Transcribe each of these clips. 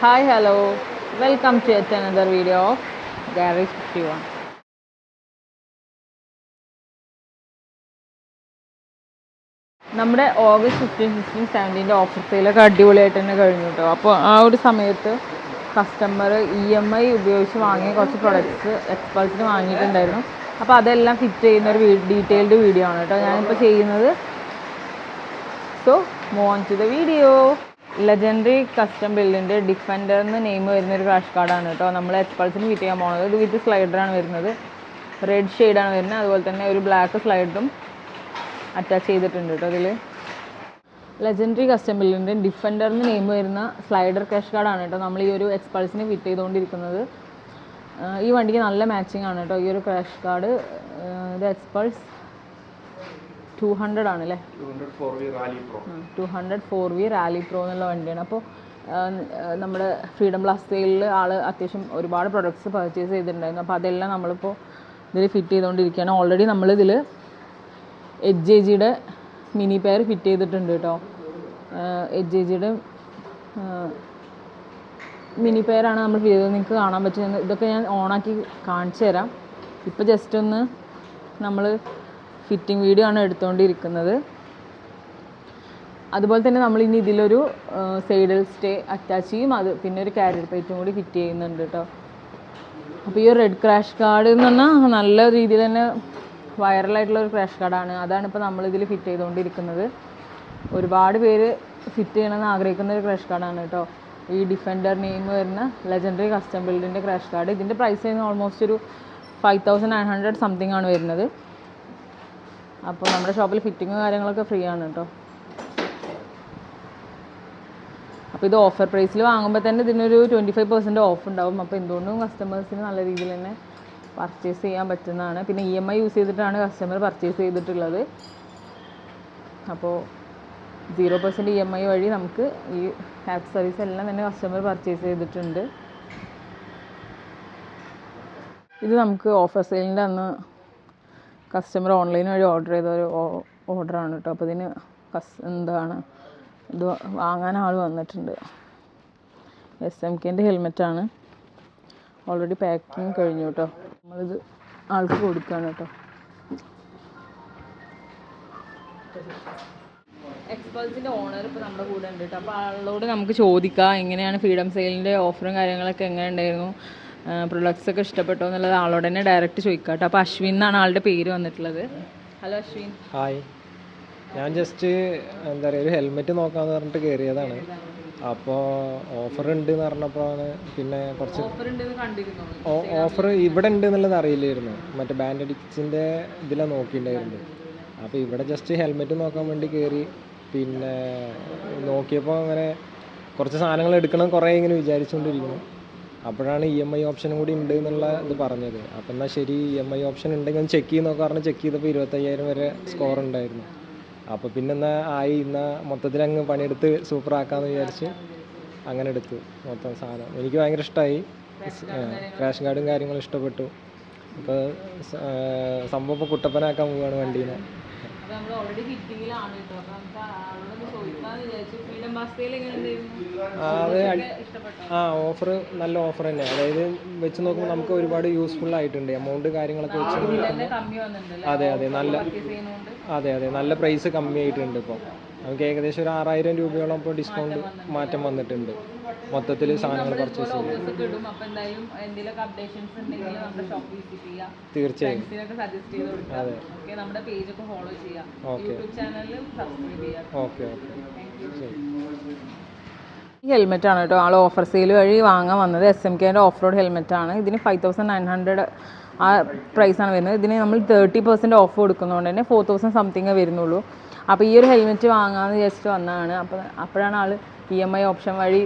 Hi, hello. Welcome to yet another video of Garage 51. നമ്മുടെ August 15, 16, 17 offer സെയിലൊക്കെ അടിപൊളിയായിട്ട് തന്നെ കഴിഞ്ഞു കേട്ടോ. അപ്പോൾ ആ ഒരു സമയത്ത് കസ്റ്റമർ EMI ഉപയോഗിച്ച് വാങ്ങിയ കുറച്ച് പ്രൊഡക്ട്സ് എക്സ്പൾസിന് വാങ്ങിയിട്ടുണ്ടായിരുന്നു. അപ്പോൾ അതെല്ലാം ഫിറ്റ് ചെയ്യുന്ന ഒരു ഡീറ്റെയിൽഡ് വീഡിയോ ആണ് കേട്ടോ ഞാനിപ്പോൾ ചെയ്യുന്നത്. So move on to the video. Legendary custom ബിൽഡിൻ്റെ ഡിഫൻഡർ എന്ന് നെയിം വരുന്നൊരു ക്രാഷ് കാർഡാണ് കേട്ടോ നമ്മൾ എക്സ്പൾസിന് ഫിറ്റ് ചെയ്യാൻ പോകുന്നത്. ഇത് വിത്ത് സ്ലൈഡറാണ് വരുന്നത്, റെഡ് ഷെയ്ഡാണ് വരുന്നത്. അതുപോലെ തന്നെ ഒരു ബ്ലാക്ക് സ്ലൈഡറും അറ്റാച്ച് ചെയ്തിട്ടുണ്ട് കേട്ടോ ഇതിൽ. ലെജൻഡറി കസ്റ്റം ബിൽഡിൻ്റെ ഡിഫൻഡറിന് നെയിം വരുന്ന സ്ലൈഡർ ക്രാഷ് കാർഡാണ് കേട്ടോ നമ്മൾ ഈ ഒരു എക്സ്പൾസിന് ഫിറ്റ് ചെയ്തുകൊണ്ടിരിക്കുന്നത്. ഈ വണ്ടിക്ക് നല്ല മാച്ചിങ് ആണ് കേട്ടോ ഈ ഒരു ക്രാഷ് കാർഡ്. ഇത് എക്സ്പൾസ് 200 ആണല്ലേ, 200 4V റാലി പ്രോ എന്നുള്ള വണ്ടിയാണ്. അപ്പോൾ നമ്മുടെ ഫ്രീഡം പ്ലസ് സെയിലിൽ ആൾ അത്യാവശ്യം ഒരുപാട് പ്രൊഡക്ട്സ് പർച്ചേസ് ചെയ്തിട്ടുണ്ടായിരുന്നു. അപ്പോൾ അതെല്ലാം നമ്മളിപ്പോൾ ഇതിൽ ഫിറ്റ് ചെയ്തുകൊണ്ടിരിക്കുകയാണ്. ഓൾറെഡി നമ്മളിതിൽ HJGയുടെ മിനി പെയർ ഫിറ്റ് ചെയ്തിട്ടുണ്ട് കേട്ടോ. HJGയുടെ മിനി പെയറാണ് നമ്മൾ ഫിറ്റ് ചെയ്തത്. നിങ്ങൾക്ക് കാണാൻ പറ്റുന്നത് ഇതൊക്കെ ഞാൻ ഓണാക്കി കാണിച്ചു തരാം. ഇപ്പോൾ ജസ്റ്റ് ഒന്ന് നമ്മൾ ഫിറ്റിംഗ് വീഡിയോ ആണ് എടുത്തുകൊണ്ടിരിക്കുന്നത്. അതുപോലെ തന്നെ നമ്മൾ ഇനി ഇതിലൊരു സൈഡിൽ സ്റ്റേ അറ്റാച്ച് ചെയ്യും, അത് പിന്നെ ഒരു കാരിയർ പ്ലേറ്റും കൂടി ഫിറ്റ് ചെയ്യുന്നുണ്ട് കേട്ടോ. അപ്പോൾ ഈ റെഡ് ക്രാഷ് കാർഡ് എന്ന് പറഞ്ഞാൽ നല്ല രീതിയിൽ തന്നെ വൈറലായിട്ടുള്ള ഒരു ക്രാഷ് കാർഡാണ്. അതാണ് ഇപ്പോൾ നമ്മളിതിൽ ഫിറ്റ് ചെയ്തുകൊണ്ടിരിക്കുന്നത്. ഒരുപാട് പേര് ഫിറ്റ് ചെയ്യണമെന്ന് ആഗ്രഹിക്കുന്ന ഒരു ക്രാഷ് കാർഡാണ് കേട്ടോ ഈ ഡിഫൻഡർ നെയിം വരുന്ന ലെജൻഡറി കസ്റ്റം ബിൽഡിൻ്റെ ക്രാഷ് കാർഡ്. ഇതിൻ്റെ പ്രൈസ് വരുന്നത് ഓൾമോസ്റ്റ് ഒരു 5900 സംതിങ് ആണ് വരുന്നത്. അപ്പോൾ നമ്മുടെ ഷോപ്പിൽ ഫിറ്റിങ്ങും കാര്യങ്ങളൊക്കെ ഫ്രീ ആണ് കേട്ടോ. അപ്പോൾ ഇത് ഓഫർ പ്രൈസിൽ വാങ്ങുമ്പോൾ തന്നെ ഇതിനൊരു 25% ഓഫ് ഉണ്ടാവും. അപ്പോൾ എന്തുകൊണ്ടും കസ്റ്റമേഴ്സിന് നല്ല രീതിയിൽ തന്നെ പർച്ചേസ് ചെയ്യാൻ പറ്റുന്നതാണ്. പിന്നെ EMI യൂസ് ചെയ്തിട്ടാണ് കസ്റ്റമർ പർച്ചേസ് ചെയ്തിട്ടുള്ളത്. അപ്പോൾ 0% EMI വഴി നമുക്ക് ഈ ആക്സസറീസ് എല്ലാം തന്നെ കസ്റ്റമർ പർച്ചേസ് ചെയ്തിട്ടുണ്ട്. ഇത് നമുക്ക് ഓഫർ സെയിലിൻ്റെ അന്ന് കസ്റ്റമർ ഓൺലൈൻ വഴി ഓർഡർ ചെയ്ത ഒരു ഓർഡറാണ് കേട്ടോ. അപ്പോൾ ഇതിന് ഇത് വാങ്ങാൻ ആൾ വന്നിട്ടുണ്ട്. SMKൻ്റെ ഹെൽമെറ്റാണ്. ഓൾറെഡി പാക്കിങ് കഴിഞ്ഞു കേട്ടോ. നമ്മളിത് ആൾക്ക് കൊടുക്കുകയാണ് കേട്ടോ. എക്സ്പൾസിൻ്റെ ഓണർ ഇപ്പോൾ നമ്മുടെ കൂടെ ഉണ്ട് കേട്ടോ. അപ്പോൾ ആളോട് നമുക്ക് ചോദിക്കാം എങ്ങനെയാണ് ഫ്രീഡം സെയിലിൻ്റെ ഓഫറും കാര്യങ്ങളൊക്കെ എങ്ങനെ ഉണ്ടായിരുന്നു, പ്രൊഡക്ട്സ് ഒക്കെ ഇഷ്ടപ്പെട്ടോ എന്നുള്ളത് ആളോട് തന്നെ ഡയറക്റ്റ് ചോദിക്കാം കേട്ടോ. അപ്പോൾ അശ്വിൻ എന്നാണ് ആളുടെ പേര് വന്നിട്ടുള്ളത്. ഹലോ അശ്വിൻ. ഹായ്, ഞാൻ ജസ്റ്റ് എന്താ പറയുക ഒരു ഹെൽമെറ്റ് നോക്കാമെന്ന് പറഞ്ഞിട്ട് കയറിയതാണ്. അപ്പോൾ ഓഫർ ഉണ്ട് എന്ന് പറഞ്ഞപ്പോഴാണ് പിന്നെ കുറച്ച് ഓഫർ ഇവിടെ ഉണ്ട് എന്നുള്ളത് അറിയില്ലായിരുന്നു. മറ്റേ ബാൻഡഡിക്സിൻ്റെ ഇതിലാണ് നോക്കിയിട്ടുണ്ടായിരുന്നത്. അപ്പോൾ ഇവിടെ ജസ്റ്റ് ഹെൽമെറ്റ് നോക്കാൻ വേണ്ടി കയറി. പിന്നെ നോക്കിയപ്പോൾ അങ്ങനെ കുറച്ച് സാധനങ്ങൾ എടുക്കണം കുറേ ഇങ്ങനെ വിചാരിച്ചുകൊണ്ടിരിക്കുന്നു. അപ്പോഴാണ് EMI ഓപ്ഷനും കൂടി ഉണ്ട് എന്നുള്ള ഇത് പറഞ്ഞത്. അപ്പോൾ എന്നാൽ ശരി EMI ഓപ്ഷൻ ഉണ്ടെങ്കിൽ ഒന്ന് ചെക്ക് ചെയ്ത് നോക്കാൻ പറഞ്ഞ് ചെക്ക് ചെയ്തപ്പോൾ 25,000 വരെ സ്കോർ ഉണ്ടായിരുന്നു. അപ്പോൾ പിന്നെ എന്നാൽ മൊത്തത്തിൽ അങ്ങ് പണിയെടുത്ത് സൂപ്പറാക്കാമെന്ന് വിചാരിച്ച് അങ്ങനെ എടുത്തു മൊത്തം സാധനം. എനിക്ക് ഭയങ്കര ഇഷ്ടമായി. ക്രാഷ് കാർഡും കാര്യങ്ങളും ഇഷ്ടപ്പെട്ടു. അപ്പോൾ സംഭവം ഇപ്പോൾ കുട്ടപ്പനാക്കാൻ പോവുകയാണ് വണ്ടീനെ. ഓഫർ നല്ല ഓഫർ തന്നെ. അതായത് വെച്ച് നോക്കുമ്പോൾ നമുക്ക് ഒരുപാട് യൂസ്ഫുൾ ആയിട്ടുണ്ട്. എമൗണ്ട് കാര്യങ്ങളൊക്കെ വെച്ച് നോക്കുമ്പോൾ അതെ നല്ല പ്രൈസ് കമ്മിയായിട്ടുണ്ട്. ഇപ്പോൾ നമുക്ക് ഏകദേശം ഒരു 6000 രൂപയോളം ഇപ്പോൾ ഡിസ്കൗണ്ട് മാറ്റം വന്നിട്ടുണ്ട് മൊത്തത്തിൽ സാധനങ്ങൾ പർച്ചേസ് ചെയ്ത്. തീർച്ചയായും അതെ. ഓക്കെ ശരി. ഈ ഹെൽമെറ്റാണ് കേട്ടോ ആൾ ഓഫർ സെയിൽ വഴി വാങ്ങാൻ വന്നത്. SMKൻ്റെ ഓഫ് റോഡ് ഹെൽമെറ്റാണ്. ഇതിന് 5900 ആ പ്രൈസാണ് വരുന്നത്. ഇതിന് നമ്മൾ 30% ഓഫ് കൊടുക്കുന്നതുകൊണ്ട് തന്നെ 4000 സംതിങ് വരുന്നുള്ളൂ. അപ്പോൾ ഈ ഒരു ഹെൽമെറ്റ് വാങ്ങാമെന്ന് വിചാരിച്ചിട്ട് വന്നതാണ്. അപ്പോഴാണ് ആൾ EMI ഓപ്ഷൻ വഴി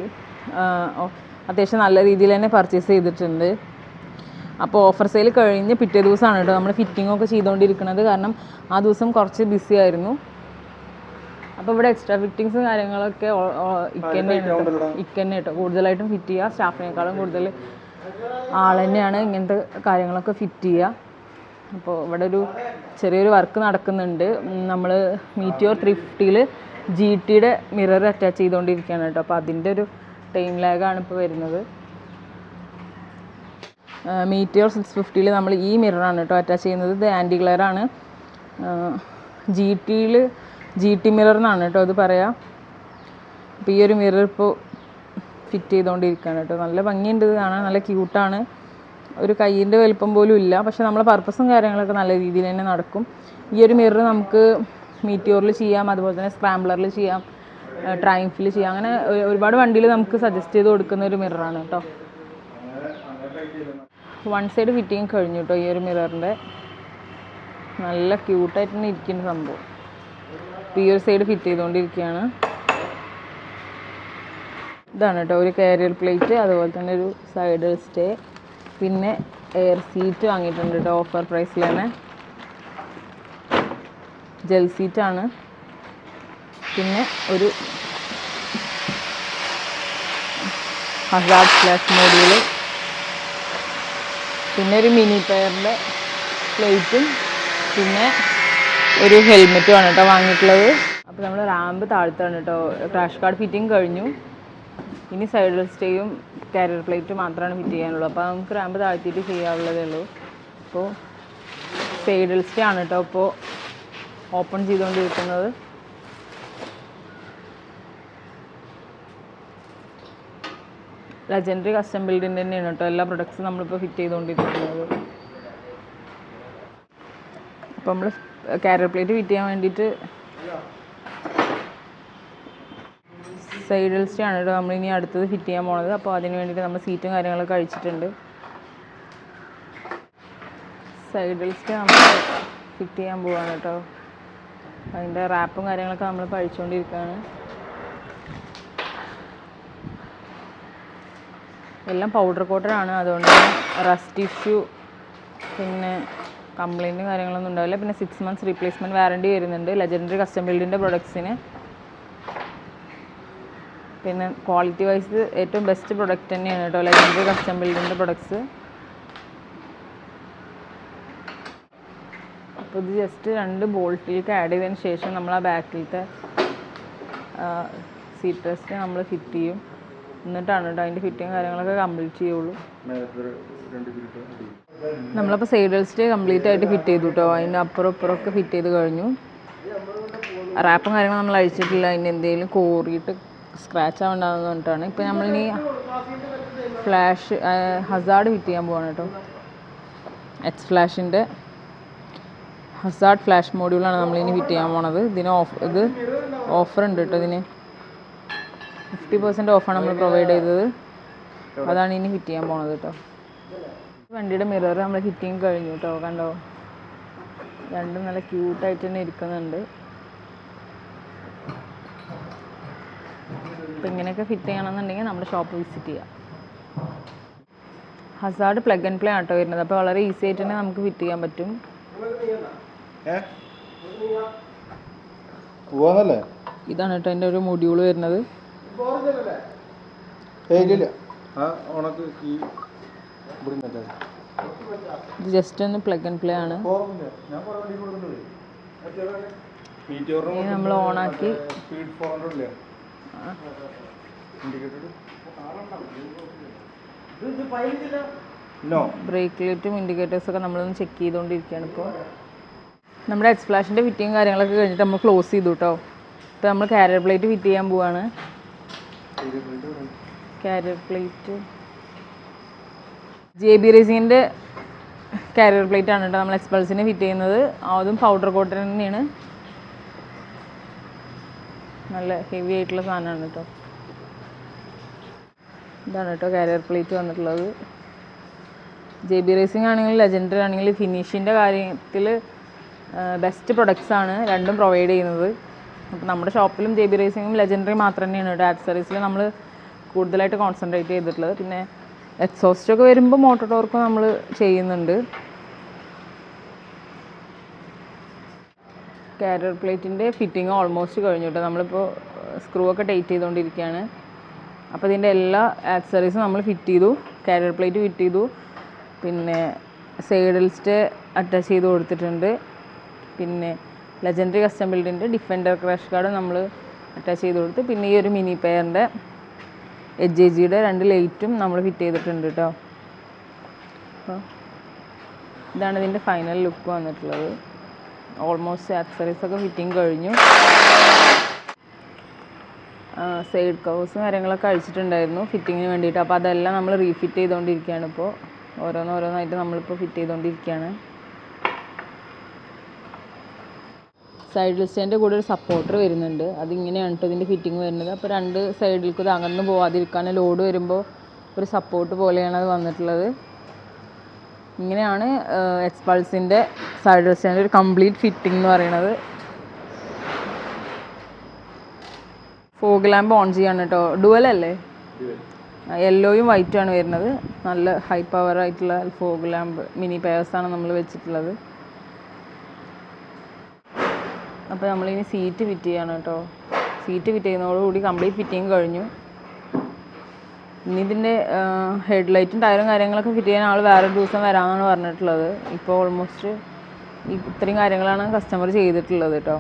അത്യാവശ്യം നല്ല രീതിയിൽ തന്നെ പർച്ചേസ് ചെയ്തിട്ടുണ്ട്. അപ്പോൾ ഓഫർ സെയിൽ കഴിഞ്ഞ് പിറ്റേ ദിവസമാണ് കേട്ടോ നമ്മൾ ഫിറ്റിങ്ങൊക്കെ ചെയ്തുകൊണ്ടിരിക്കുന്നത്. കാരണം ആ ദിവസം കുറച്ച് ബിസി ആയിരുന്നു. അപ്പോൾ ഇവിടെ എക്സ്ട്രാ ഫിറ്റിങ്സും കാര്യങ്ങളൊക്കെ ഇക്കന്നെ കേട്ടോ കൂടുതലായിട്ടും ഫിറ്റ് ചെയ്യുക. സ്റ്റാഫിനേക്കാളും കൂടുതൽ ആൾ തന്നെയാണ് ഇങ്ങനത്തെ കാര്യങ്ങളൊക്കെ ഫിറ്റ് ചെയ്യുക. അപ്പോൾ ഇവിടെ ഒരു ചെറിയൊരു വർക്ക് നടക്കുന്നുണ്ട്. നമ്മൾ മീറ്റിയോർ 350 GTയുടെ മിറർ അറ്റാച്ച് ചെയ്തുകൊണ്ടിരിക്കുകയാണ് കേട്ടോ. അപ്പോൾ അതിൻ്റെ ഒരു ടൈം ലാഗാണ് ഇപ്പോൾ വരുന്നത്. മീറ്റിയോർ 650 നമ്മൾ ഈ മിററാണ് കേട്ടോ അറ്റാച്ച് ചെയ്യുന്നത്. ഇത് ആൻറ്റി ഗ്ലെയർ ആണ്. ജി ടി മിറർ എന്നാണ് കേട്ടോ ഇത് പറയാം. അപ്പോൾ ഈ ഒരു മിറർ ഇപ്പോൾ ഫിറ്റ് ചെയ്തുകൊണ്ടിരിക്കുകയാണ് കേട്ടോ. നല്ല ഭംഗിയുണ്ട് ഇത് കാണാൻ, നല്ല ക്യൂട്ടാണ്. ഒരു കയ്യിൻ്റെ വലിപ്പം പോലും ഇല്ല. പക്ഷേ നമ്മളെ പർപ്പസും കാര്യങ്ങളൊക്കെ നല്ല രീതിയിൽ തന്നെ നടക്കും. ഈ ഒരു മിറർ നമുക്ക് മീറ്റിയോറിൽ ചെയ്യാം, അതുപോലെ തന്നെ സ്ക്രാംബ്ലറിൽ ചെയ്യാം, ട്രയംഫിൽ ചെയ്യാം. അങ്ങനെ ഒരുപാട് വണ്ടിയിൽ നമുക്ക് സജസ്റ്റ് ചെയ്ത് കൊടുക്കുന്ന ഒരു മിററാണ് കേട്ടോ. വൺ സൈഡ് ഫിറ്റിങ് കഴിഞ്ഞു കേട്ടോ. ഈ ഒരു മിററിൻ്റെ നല്ല ക്യൂട്ടായിട്ട് തന്നെ ഇരിക്കുന്ന സംഭവം. ഈ ഒരു സൈഡ് ഫിറ്റ് ചെയ്തുകൊണ്ടിരിക്കുകയാണ്. ഇതാണ് കേട്ടോ ഒരു കാരിയർ പ്ലേറ്റ്, അതുപോലെ തന്നെ ഒരു സൈഡ് സ്റ്റേ, പിന്നെ എയർ സീറ്റ് വാങ്ങിയിട്ടുണ്ട് കേട്ടോ ഓഫർ പ്രൈസിൽ തന്നെ. ജെൽ സീറ്റാണ്. പിന്നെ ഒരു ഹസാർഡ് ഫ്ലാഷ് മോഡ്യൂള്, പിന്നെ ഒരു മിനി പെയറിൻ്റെ പ്ലേറ്റും, പിന്നെ ഒരു ഹെൽമെറ്റുമാണ് കേട്ടോ വാങ്ങിയിട്ടുള്ളത്. അപ്പോൾ നമ്മൾ റാമ്പ് താഴ്ത്താണ് കേട്ടോ. ക്രാഷ് ഗാർഡ് ഫിറ്റിംഗ് കഴിഞ്ഞു. ഇനി സൈഡിൽ സ്റ്റേയും കാരിയർ പ്ലേറ്റും മാത്രമാണ് ഫിറ്റ് ചെയ്യാനുള്ളൂ. അപ്പോൾ നമുക്ക് റാമ്പ് താഴ്ത്തിയിട്ട് ചെയ്യാനുള്ളതേ ഉള്ളൂ. അപ്പോൾ സൈഡിൽ സ്റ്റേ ആണ് കേട്ടോ ഇപ്പോൾ ഓപ്പൺ ചെയ്തുകൊണ്ടിരിക്കുന്നത്. ലെജൻഡറി കസ്റ്റം ബിൽഡിൻ്റെ തന്നെയാണ് കേട്ടോ എല്ലാ പ്രൊഡക്ട്സും നമ്മളിപ്പോൾ ഫിറ്റ് ചെയ്തുകൊണ്ടിരിക്കുന്നത്. അപ്പോൾ നമ്മൾ കാരിയർ പ്ലേറ്റ് ഫിറ്റ് ചെയ്യാൻ വേണ്ടിയിട്ട് സൈഡിൽ സ്റ്റേ ആണ് കേട്ടോ നമ്മളിനി അടുത്തത് ഫിറ്റ് ചെയ്യാൻ പോണത്. അപ്പോൾ അതിന് വേണ്ടിയിട്ട് നമ്മൾ സീറ്റും കാര്യങ്ങളൊക്കെ കഴിച്ചിട്ടുണ്ട്. സൈഡിൽ സ്റ്റേ നമ്മൾ ഫിറ്റ് ചെയ്യാൻ പോവാണ് കേട്ടോ. അതിൻ്റെ റാപ്പും കാര്യങ്ങളൊക്കെ നമ്മൾ കഴിച്ചുകൊണ്ടിരിക്കുകയാണ്. എല്ലാം പൗഡർ കോട്ടഡാണ്, അതുകൊണ്ട് റസ്റ്റ് ഇഷ്യൂ പിന്നെ കംപ്ലൈൻറ്റും കാര്യങ്ങളൊന്നും ഉണ്ടാവില്ല. പിന്നെ 6 months റീപ്ലേസ്മെൻറ്റ് വാറണ്ടി വരുന്നുണ്ട് ലെജൻഡറി കസ്റ്റം ബിൽഡിൻ്റെ പ്രൊഡക്ട്സിന്. പിന്നെ ക്വാളിറ്റി വൈസ് ഏറ്റവും ബെസ്റ്റ് പ്രൊഡക്റ്റ് തന്നെയാണ് കേട്ടോ ലെജൻഡറി കസ്റ്റം ബിൽഡിൻ്റെ പ്രൊഡക്ട്സ്. അപ്പോൾ ഇത് ജസ്റ്റ് 2 ബോൾട്ടിലേക്ക് ആഡ് ചെയ്തതിന് ശേഷം നമ്മൾ ആ ബാക്കിലത്തെ സീറ്റ് റെസ്റ്റ് നമ്മൾ ഫിറ്റ് ചെയ്യും. എന്നിട്ടാണ് കേട്ടോ അതിൻ്റെ ഫിറ്റിങ് കാര്യങ്ങളൊക്കെ കംപ്ലീറ്റ് ചെയ്യുള്ളൂ. നമ്മളപ്പോൾ സൈഡിൽ സ്റ്റേ കംപ്ലീറ്റ് ആയിട്ട് ഫിറ്റ് ചെയ്തു കേട്ടോ. അതിൻ്റെ അപ്പുറം ഇപ്പുറമൊക്കെ ഫിറ്റ് ചെയ്ത് കഴിഞ്ഞു. റാപ്പും കാര്യങ്ങളും നമ്മൾ അഴിച്ചിട്ടില്ല. അതിന് എന്തെങ്കിലും കോറിയിട്ട് സ്ക്രാച്ച് ആവണ്ടാന്ന് പറഞ്ഞിട്ടാണ്. ഇപ്പോൾ നമ്മളിനി ഫ്ലാഷ് ഹസാർഡ് ഫിറ്റ് ചെയ്യാൻ പോവാണ് കേട്ടോ. എച്ച് ഫ്ലാഷിൻ്റെ ഹസാർഡ് ഫ്ലാഷ് മോഡ്യൂളാണ് നമ്മളിനി ഫിറ്റ് ചെയ്യാൻ പോണത്. ഇത് ഓഫർ ഉണ്ട് കേട്ടോ. ഇതിന് 50% ഓഫാണ് നമ്മൾ പ്രൊവൈഡ് ചെയ്തത്. അതാണ് ഇനി ഫിറ്റ് ചെയ്യാൻ പോണത് കേട്ടോ. വണ്ടിയുടെ മിറർ നമ്മൾ ഫിറ്റിങ് കഴിഞ്ഞു കേട്ടോ. കണ്ടോ, രണ്ടും നല്ല ക്യൂട്ടായിട്ട് തന്നെ ഇരിക്കുന്നുണ്ട്. അപ്പോൾ ഇങ്ങനെയൊക്കെ ഫിറ്റ് ചെയ്യണമെന്നുണ്ടെങ്കിൽ നമ്മുടെ ഷോപ്പ് വിസിറ്റ് ചെയ്യാം. ഹസാർഡ് പ്ലഗ് ആൻഡ് പ്ലേ ആട്ടോ വരുന്നത്. അപ്പോൾ വളരെ ഈസി ആയിട്ട് തന്നെ നമുക്ക് ഫിറ്റ് ചെയ്യാൻ പറ്റും. ഇതാണ് കേട്ടോ എൻ്റെ ഒരു മൊഡ്യൂൾ വരുന്നത്. ഇത് ജസ്റ്റ് ഒന്ന് പ്ലഗ് ആൻഡ് പ്ലേ ആണ്. നമ്മൾ ഓണാക്കി ബ്രേക്ക് ലൈറ്റും ഇൻഡിക്കേറ്റേഴ്സൊക്കെ നമ്മളൊന്ന് ചെക്ക് ചെയ്തുകൊണ്ടിരിക്കുകയാണ്. ഇപ്പോൾ നമ്മുടെ എക്സ് ഫ്ലാഷിൻ്റെ ഫിറ്റിങ് കാര്യങ്ങളൊക്കെ കഴിഞ്ഞിട്ട് നമ്മൾ ക്ലോസ് ചെയ്തു കേട്ടോ. ഇപ്പോൾ നമ്മൾ കാരിയർ പ്ലേറ്റ് ഫിറ്റ് ചെയ്യാൻ പോവാണ്. കാരിയർ പ്ലേറ്റ് JB റേസിങ്ങിൻ്റെ കാരിയർ പ്ലേറ്റ് ആണ് കേട്ടോ നമ്മൾ എക്സ്പൾസിന് ഫിറ്റ് ചെയ്യുന്നത്. അതും പൗഡർ കോട്ടൺ തന്നെയാണ്. നല്ല ഹെവി ആയിട്ടുള്ള സാധനമാണ് കേട്ടോ. ഇതാണ് കേട്ടോ കാരിയർ പ്ലേറ്റ് വന്നിട്ടുള്ളത്. JB റേസിംഗ് ആണെങ്കിലും ലെജൻഡറി ആണെങ്കിലും ഫിനിഷിൻ്റെ കാര്യത്തിൽ ബെസ്റ്റ് പ്രൊഡക്ട്സ് ആണ് രണ്ടും പ്രൊവൈഡ് ചെയ്യുന്നത്. അപ്പോൾ നമ്മുടെ ഷോപ്പിലും JB റേസിംഗും ലെജൻഡറി മാത്രം തന്നെയാണ് കേട്ടോ ആക്സറീസിൽ നമ്മൾ കൂടുതലായിട്ട് കോൺസെൻട്രേറ്റ് ചെയ്തിട്ടുള്ളത്. പിന്നെ എക്സോസ്റ്റൊക്കെ വരുമ്പോൾ മോട്ടോർ ടോർക്കും നമ്മൾ ചെയ്യുന്നുണ്ട്. കാരിയർ പ്ലേറ്റിൻ്റെ ഫിറ്റിങ് ഓൾമോസ്റ്റ് കഴിഞ്ഞു കേട്ടോ. നമ്മളിപ്പോൾ സ്ക്രൂ ഒക്കെ ടൈറ്റ് ചെയ്തുകൊണ്ടിരിക്കുകയാണ്. അപ്പോൾ ഇതിൻ്റെ എല്ലാ ആക്സറീസും നമ്മൾ ഫിറ്റ് ചെയ്തു. കാരിയർ പ്ലേറ്റ് ഫിറ്റ് ചെയ്തു. പിന്നെ സൈഡിൽ സ്റ്റേ അറ്റാച്ച് ചെയ്ത് കൊടുത്തിട്ടുണ്ട്. പിന്നെ ലെജൻഡറി കസ്റ്റം ബിൽഡിൻ്റെ ഡിഫൻഡർ ക്രാഷ് ഗാർഡ് നമ്മൾ അറ്റാച്ച് ചെയ്ത് കൊടുത്ത്, പിന്നെ ഈ ഒരു മിനി പെയറിൻ്റെ HJGയുടെ 2 ലൈറ്റും നമ്മൾ ഫിറ്റ് ചെയ്തിട്ടുണ്ട് കേട്ടോ. അപ്പോൾ ഇതാണ് ഇതിൻ്റെ ഫൈനൽ ലുക്ക് വന്നിട്ടുള്ളത്. ഓൾമോസ്റ്റ് ആക്സറീസൊക്കെ ഫിറ്റിങ് കഴിഞ്ഞു. സൈഡ് കവേഴ്സും കാര്യങ്ങളൊക്കെ അഴിച്ചിട്ടുണ്ടായിരുന്നു ഫിറ്റിങ്ങിന് വേണ്ടിയിട്ട്. അപ്പോൾ അതെല്ലാം നമ്മൾ റീഫിറ്റ് ചെയ്തുകൊണ്ടിരിക്കുകയാണ്. ഇപ്പോൾ ഓരോന്നായിട്ട് നമ്മളിപ്പോൾ ഫിറ്റ് ചെയ്തുകൊണ്ടിരിക്കുകയാണ്. സൈഡ് ലിസ്റ്റിൻ്റെ കൂടെ ഒരു സപ്പോർട്ടർ വരുന്നുണ്ട്. അതിങ്ങനെയാണ് കേട്ടോ ഇതിൻ്റെ ഫിറ്റിംഗ് വരുന്നത്. അപ്പോൾ 2 സൈഡിലേക്ക് ഇത് അകന്ന് പോകാതിരിക്കാൻ ലോഡ് വരുമ്പോൾ ഒരു സപ്പോർട്ട് പോലെയാണ് അത് വന്നിട്ടുള്ളത്. ഇങ്ങനെയാണ് എക്സ്പൾസിൻ്റെ സൈഡ് ലിസ്റ്റിൻ്റെ ഒരു കംപ്ലീറ്റ് ഫിറ്റിംഗ് എന്ന് പറയുന്നത്. ഫോഗ് ലാമ്പ് ഓൺ ചെയ്യാണ് കേട്ടോ. ഡുവൽ അല്ലേ, യെല്ലോയും വൈറ്റുമാണ് വരുന്നത്. നല്ല ഹൈ പവർ ആയിട്ടുള്ള ഫോഗ് ലാമ്പ് മിനി പെയർസാണ് നമ്മൾ വെച്ചിട്ടുള്ളത്. അപ്പോൾ നമ്മളിനി സീറ്റ് ഫിറ്റ് ചെയ്യാണ് കേട്ടോ. സീറ്റ് ഫിറ്റ് ചെയ്യുന്നതോടുകൂടി കംപ്ലീറ്റ് ഫിറ്റിങ് കഴിഞ്ഞു. ഇനി ഇതിൻ്റെ ഹെഡ്ലൈറ്റും ടയറും കാര്യങ്ങളൊക്കെ ഫിറ്റ് ചെയ്യാൻ ആൾ വേറൊരു ദിവസം വരാമെന്നാണ് പറഞ്ഞിട്ടുള്ളത്. ഇപ്പോൾ ഓൾമോസ്റ്റ് ഇത്രയും കാര്യങ്ങളാണ് കസ്റ്റമർ ചെയ്തിട്ടുള്ളത് കേട്ടോ.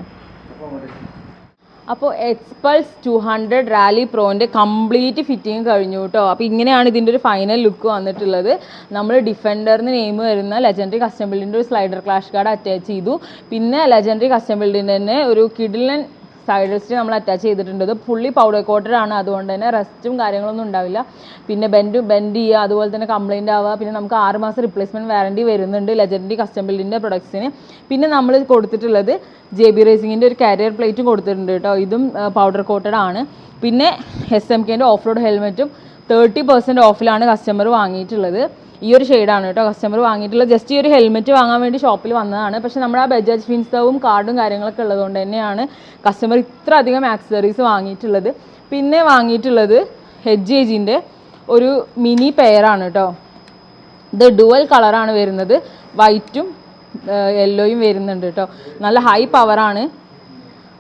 അപ്പോൾ എക്സ്പൾസ് 200 റാലി പ്രോൻ്റെ കംപ്ലീറ്റ് ഫിറ്റിങ് കഴിഞ്ഞു കേട്ടോ. അപ്പോൾ ഇങ്ങനെയാണ് ഇതിൻ്റെ ഒരു ഫൈനൽ ലുക്ക് വന്നിട്ടുള്ളത്. നമ്മൾ ഡിഫൻഡറിന് നെയിം വരുന്ന ലെജൻഡറി കസ്റ്റം ബിൽഡിൻ്റെ ഒരു സ്ലൈഡർ ക്ലാഷ് കാർഡ് അറ്റാച്ച് ചെയ്തു. പിന്നെ ലെജൻഡറി കസ്റ്റം ബിൽഡിൻ്റെ തന്നെ ഒരു കിഡിലൻ സൈഡ് റെസ്റ്റ് നമ്മൾ അറ്റാച്ച് ചെയ്തിട്ടുണ്ട്. ഇത് ഫുള്ളി പൗഡർ കോട്ടഡ് ആണ്, അതുകൊണ്ട് തന്നെ റെസ്റ്റും കാര്യങ്ങളൊന്നും ഉണ്ടാവില്ല. പിന്നെ ബെൻഡ് ചെയ്യുക, അതുപോലെ തന്നെ കംപ്ലൈൻറ്റ് ആവുക. പിന്നെ നമുക്ക് 6 മാസം റിപ്ലേസ്മെൻറ്റ് വാറണ്ടി വരുന്നുണ്ട് ലെജൻഡറി കസ്റ്റം ബിൽഡിൻ്റെ പ്രൊഡക്ട്സിന്. പിന്നെ നമ്മൾ കൊടുത്തിട്ടുള്ളത് JB റേസിങ്ങിൻ്റെ ഒരു കാരിയർ പ്ലേറ്റും കൊടുത്തിട്ടുണ്ട് കേട്ടോ. ഇതും പൗഡർ കോട്ടഡ് ആണ്. പിന്നെ SMKൻ്റെ ഓഫ് റോഡ് ഹെൽമെറ്റും 30% ഓഫിലാണ് കസ്റ്റമർ വാങ്ങിയിട്ടുള്ളത്. ഈ ഒരു ഷെയ്ഡാണ് കേട്ടോ കസ്റ്റമർ വാങ്ങിയിട്ടുള്ളത്. ജസ്റ്റ് ഈ ഒരു ഹെൽമെറ്റ് വാങ്ങാൻ വേണ്ടി ഷോപ്പിൽ വന്നതാണ്. പക്ഷേ നമ്മുടെ ആ ബജാജ് ഫിൻസർവും കാർഡും കാര്യങ്ങളൊക്കെ ഉള്ളതുകൊണ്ട് തന്നെയാണ് കസ്റ്റമർ ഇത്ര അധികം ആക്സസറീസ് വാങ്ങിയിട്ടുള്ളത്. പിന്നെ വാങ്ങിയിട്ടുള്ളത് HJGൻ്റെ ഒരു മിനി പെയറാണ് കേട്ടോ. ഇത് ഡുവൽ കളറാണ് വരുന്നത്. വൈറ്റും യെല്ലോയും വരുന്നുണ്ട് കേട്ടോ. നല്ല ഹൈ പവറാണ്.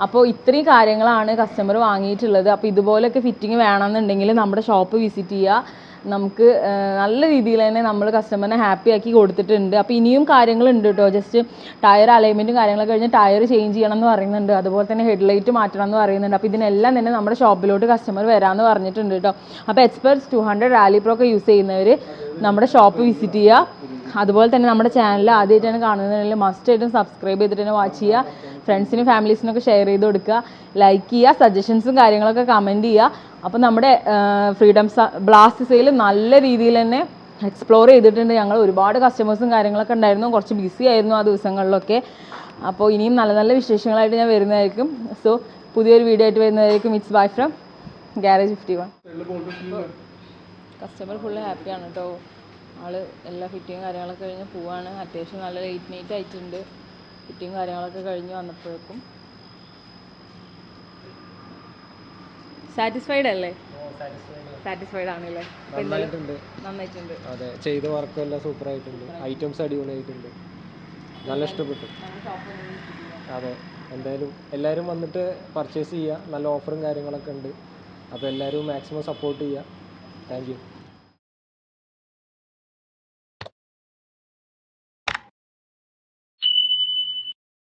അപ്പോൾ ഇത്രയും കാര്യങ്ങളാണ് കസ്റ്റമർ വാങ്ങിയിട്ടുള്ളത്. അപ്പോൾ ഇതുപോലെയൊക്കെ ഫിറ്റിംഗ് വേണമെന്നുണ്ടെങ്കിൽ നമ്മുടെ ഷോപ്പ് വിസിറ്റ് ചെയ്യുക. നമുക്ക് നല്ല രീതിയിൽ തന്നെ നമ്മൾ കസ്റ്റമറിനെ ഹാപ്പി ആക്കി കൊടുത്തിട്ടുണ്ട്. അപ്പോൾ ഇനിയും കാര്യങ്ങളുണ്ട് കേട്ടോ. ജസ്റ്റ് ടയർ അലൈൻമെൻറ്റും കാര്യങ്ങളൊക്കെ കഴിഞ്ഞ് ടയർ ചേഞ്ച് ചെയ്യണം എന്ന് പറയുന്നുണ്ട്. അതുപോലെ തന്നെ ഹെഡ്ലൈറ്റ് മാറ്റണം എന്ന് പറയുന്നുണ്ട്. അപ്പോൾ ഇതിനെല്ലാം തന്നെ നമ്മുടെ ഷോപ്പിലോട്ട് കസ്റ്റമർ വരാമെന്ന് പറഞ്ഞിട്ടുണ്ട് കേട്ടോ. അപ്പോൾ എക്സ്പൾസ് 200 റാലി പ്രോ ഒക്കെ യൂസ് ചെയ്യുന്നവർ നമ്മുടെ ഷോപ്പ് വിസിറ്റ് ചെയ്യുക. അതുപോലെ തന്നെ നമ്മുടെ ചാനൽ ആദ്യമായിട്ടാണ് കാണുന്നതെങ്കിൽ മസ്റ്റായിട്ടും സബ്സ്ക്രൈബ് ചെയ്തിട്ട് തന്നെ വാച്ച് ചെയ്യുക. ഫ്രണ്ട്സിനും ഫാമിലീസിനൊക്കെ ഷെയർ ചെയ്ത് കൊടുക്കുക, ലൈക്ക് ചെയ്യുക, സജഷൻസും കാര്യങ്ങളൊക്കെ കമൻറ്റ് ചെയ്യുക. അപ്പോൾ നമ്മുടെ ഫ്രീഡം ബ്ലാസ്റ്റ് സെയിൽ നല്ല രീതിയിൽ തന്നെ എക്സ്പ്ലോർ ചെയ്തിട്ടുണ്ട്. ഞങ്ങൾ ഒരുപാട് കസ്റ്റമേഴ്സും കാര്യങ്ങളൊക്കെ ഉണ്ടായിരുന്നു. കുറച്ച് ബിസി ആയിരുന്നു ആ ദിവസങ്ങളിലൊക്കെ. അപ്പോൾ ഇനിയും നല്ല നല്ല വിശേഷങ്ങളായിട്ട് ഞാൻ വരുന്നതായിരിക്കും. സോ പുതിയൊരു വീഡിയോ ആയിട്ട് വരുന്നതായിരിക്കും. It's bye from garage 51. Customer full ഹാപ്പിയാണ് കേട്ടോ. ആള് എല്ലാ ഫിറ്റിങ്ങും കാര്യങ്ങളൊക്കെ കഴിഞ്ഞ് പോവാണ്. അത്യാവശ്യം നല്ല ലേറ്റ് നൈറ്റ് ആയിട്ടുണ്ട്. ഫിറ്റിങ് കാര്യങ്ങളൊക്കെ കഴിഞ്ഞ് വന്നപ്പോഴേക്കും സാറ്റിസ്ഫൈഡ് അല്ലേ? സാറ്റിസ്ഫൈഡ് ആണല്ലേ? നന്നായിട്ടുണ്ട്. അതെ, ചെയ്ത വർക്കെല്ലാം സൂപ്പർ ആയിട്ടുണ്ട്. ഐറ്റംസ് അടിപൊളിയായിട്ടുണ്ട്. നല്ല ഇഷ്ടപ്പെട്ടു. അതെ, എന്തായാലും എല്ലാവരും വന്നിട്ട് പർച്ചേസ് ചെയ്യുക. നല്ല ഓഫറും കാര്യങ്ങളൊക്കെ ഉണ്ട്. അപ്പോൾ എല്ലാവരും മാക്സിമം സപ്പോർട്ട് ചെയ്യുക. Thank you.